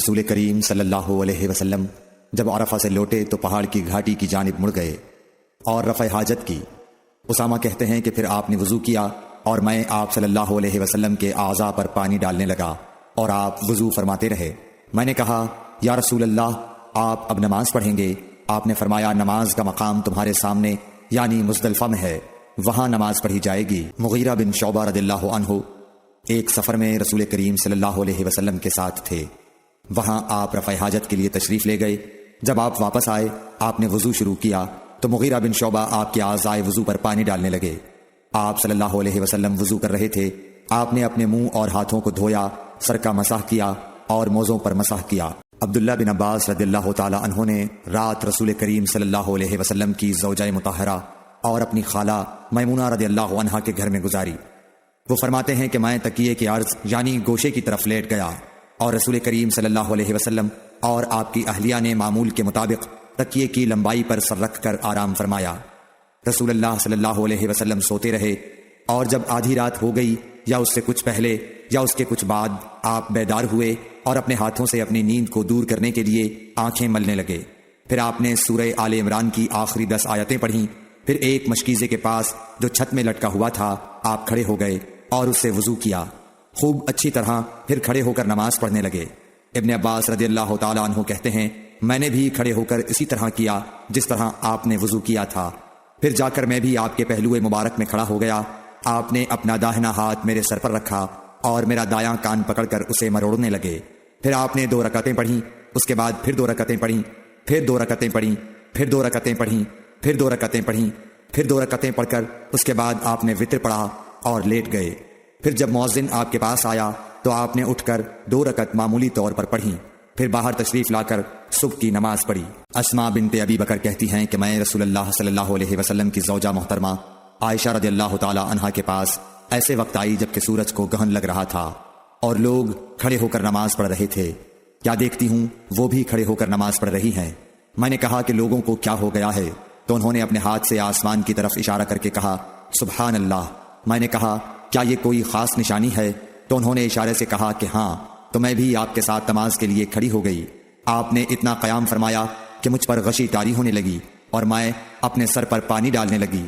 رسول کریم صلی اللہ علیہ وسلم جب عرفہ سے لوٹے تو پہاڑ کی گھاٹی کی جانب مڑ گئے اور رفع حاجت کی۔ اسامہ کہتے ہیں کہ پھر آپ نے وضو کیا اور میں آپ صلی اللہ علیہ وسلم کے اعضاء پر پانی ڈالنے لگا اور آپ وضو فرماتے رہے۔ میں نے کہا یا رسول اللہ آپ اب نماز پڑھیں گے؟ آپ نے فرمایا نماز کا مقام تمہارے سامنے یعنی مزدلفہ میں ہے، وہاں نماز پڑھی جائے گی۔ مغیرہ بن شعبہ رضی اللہ عنہ ایک سفر میں رسول کریم صلی اللہ علیہ وسلم کے ساتھ تھے، وہاں آپ رفع حاجت کے لیے تشریف لے گئے۔ جب آپ واپس آئے آپ نے وضو شروع کیا تو مغیرہ بن شعبہ آپ کے اعضائے وضو پر پانی ڈالنے لگے۔ آپ صلی اللہ علیہ وسلم وضو کر رہے تھے، آپ نے اپنے منہ اور ہاتھوں کو دھویا، سر کا مسح کیا اور موزوں پر مسح کیا۔ عبداللہ بن عباس رضی اللہ تعالی عنہ نے رات رسول کریم صلی اللہ علیہ وسلم کی زوجہ مطہرہ اور اپنی خالہ میمونہ رضی اللہ عنہا کے گھر میں گزاری۔ وہ فرماتے ہیں کہ میں تکیے کے عرض یعنی گوشے کی طرف لیٹ گیا اور رسول کریم صلی اللہ علیہ وسلم اور آپ کی اہلیہ نے معمول کے مطابق تکیے کی لمبائی پر سر رکھ کر آرام فرمایا۔ رسول اللہ صلی اللہ علیہ وسلم سوتے رہے اور جب آدھی رات ہو گئی یا اس سے کچھ پہلے یا اس کے کچھ بعد آپ بیدار ہوئے اور اپنے ہاتھوں سے اپنی نیند کو دور کرنے کے لیے آنکھیں ملنے لگے۔ پھر آپ نے سورہ آل عمران کی آخری 10 آیتیں پڑھیں۔ پھر ایک مشکیزے کے پاس جو چھت میں لٹکا ہوا تھا آپ کھڑے ہو گئے اور اس سے وضو کیا خوب اچھی طرح، پھر کھڑے ہو کر نماز پڑھنے لگے۔ ابن عباس رضی اللہ تعالی عنہ کہتے ہیں میں نے بھی کھڑے ہو کر اسی طرح کیا جس طرح آپ نے وضو کیا تھا۔ پھر جا کر میں بھی آپ کے پہلو مبارک میں کھڑا ہو گیا۔ آپ نے اپنا داہنا ہاتھ میرے سر پر رکھا اور میرا دایاں کان پکڑ کر اسے مروڑنے لگے۔ پھر آپ نے 2 رکعتیں پڑھیں، اس کے بعد پھر 2 رکعتیں پڑھیں، پھر 2 رکعتیں پڑھیں، پھر 2 رکعتیں پڑھیں، پھر 2 رکعتیں پڑھیں، پھر 2 رکعتیں پڑھ کر اس کے بعد آپ نے وتر پڑھا اور لیٹ گئے۔ پھر جب مؤذن آپ کے پاس آیا تو آپ نے اٹھ کر 2 رکعت معمولی طور پر پڑھیں، پھر باہر تشریف لا کر صبح کی نماز پڑھی۔ اسماء بنت ابی بکر کہتی ہیں کہ میں رسول اللہ صلی اللہ علیہ وسلم کی زوجہ محترمہ عائشہ رضی اللہ تعالی عنہا کے پاس ایسے وقت آئی جب کہ سورج کو گہن لگ رہا تھا اور لوگ کھڑے ہو کر نماز پڑھ رہے تھے۔ کیا دیکھتی ہوں وہ بھی کھڑے ہو کر نماز پڑھ رہی ہیں۔ میں نے کہا کہ لوگوں کو کیا ہو گیا ہے، تو انہوں نے اپنے ہاتھ سے آسمان کی طرف اشارہ کر کے کہا سبحان اللہ۔ میں نے کہا کیا یہ کوئی خاص نشانی ہے، تو انہوں نے اشارے سے کہا کہ ہاں، تو میں بھی آپ کے ساتھ نماز کے لیے کھڑی ہو گئی۔ آپ نے اتنا قیام فرمایا کہ مجھ پر غشی طاری ہونے لگی اور میں اپنے سر پر پانی ڈالنے لگی۔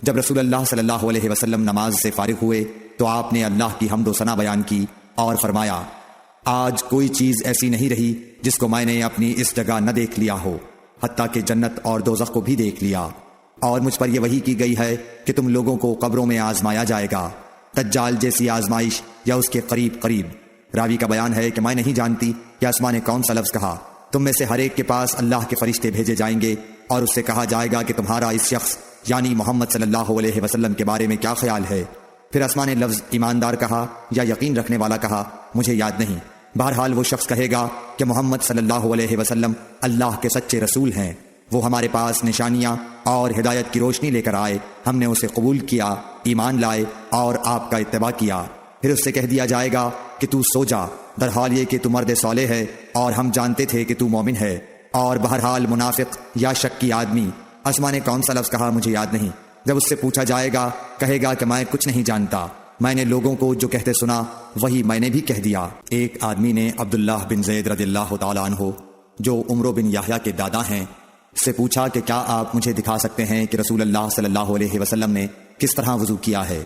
جب رسول اللہ صلی اللہ علیہ وسلم نماز سے فارغ ہوئے تو آپ نے اللہ کی حمد و ثنا بیان کی اور فرمایا آج کوئی چیز ایسی نہیں رہی جس کو میں نے اپنی اس جگہ نہ دیکھ لیا ہو، حتیٰ کہ جنت اور دوزخ کو بھی دیکھ لیا۔ اور مجھ پر یہ وحی کی گئی ہے کہ تم لوگوں کو قبروں میں آزمایا جائے گا، دجال جیسی آزمائش یا اس کے قریب قریب۔ راوی کا بیان ہے کہ میں نہیں جانتی کہ اسماء نے کون سا لفظ کہا۔ تم میں سے ہر ایک کے پاس اللہ کے فرشتے بھیجے جائیں گے اور اس سے کہا جائے گا کہ تمہارا اس شخص یعنی محمد صلی اللہ علیہ وسلم کے بارے میں کیا خیال ہے۔ پھر اسماء نے لفظ ایماندار کہا یا یقین رکھنے والا کہا، مجھے یاد نہیں۔ بہرحال وہ شخص کہے گا کہ محمد صلی اللہ علیہ وسلم اللہ کے سچے رسول ہیں، وہ ہمارے پاس نشانیاں اور ہدایت کی روشنی لے کر آئے، ہم نے اسے قبول کیا، ایمان لائے اور آپ کا اتباع کیا۔ پھر اس سے کہہ دیا جائے گا کہ تو سو جا، درحال یہ کہ تو مرد صالح ہے اور ہم جانتے تھے کہ تو مومن ہے۔ اور بہرحال منافق یا شکی آدمی، اسماء نے کون سا لفظ کہا مجھے یاد نہیں۔ جب اس سے پوچھا جائے گا کہے گا کہ میں کچھ نہیں جانتا، میں نے لوگوں کو جو کہتے سنا وہی میں نے بھی کہہ دیا۔ ایک آدمی نے عبداللہ بن زید رضی اللہ تعالی عنہ جو عمرو بن یحییٰ کے دادا ہیں سے پوچھا کہ کیا آپ مجھے دکھا سکتے ہیں کہ رسول اللہ صلی اللہ علیہ وسلم نے کس طرح وضو کیا ہے؟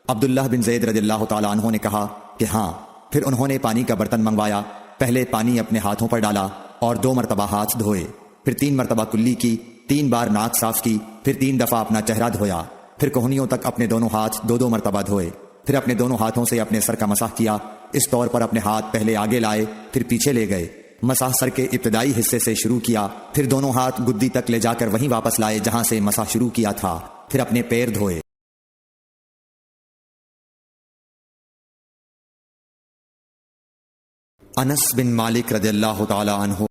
عبداللہ بن زید رضی اللہ تعالی عنہ نے کہا کہ ہاں۔ پھر انہوں نے پانی کا برتن منگوایا، پہلے پانی اپنے ہاتھوں پر ڈالا اور 2 مرتبہ ہاتھ دھوئے، پھر 3 مرتبہ کلی کی، 3 بار ناک صاف کی، پھر 3 دفعہ اپنا چہرہ دھویا، پھر کوہنیوں تک اپنے دونوں ہاتھ 2 مرتبہ دھوئے، پھر اپنے دونوں ہاتھوں سے اپنے سر کا مسح کیا۔ اس طور پر اپنے ہاتھ پہلے آگے لائے پھر پیچھے لے گئے، مسح سر کے ابتدائی حصے سے شروع کیا، پھر دونوں ہاتھ گدی تک لے جا کر وہیں واپس لائے جہاں سے مسح شروع کیا تھا، پھر اپنے پیر دھوئے۔ انس بن مالک رضی اللہ تعالی عنہ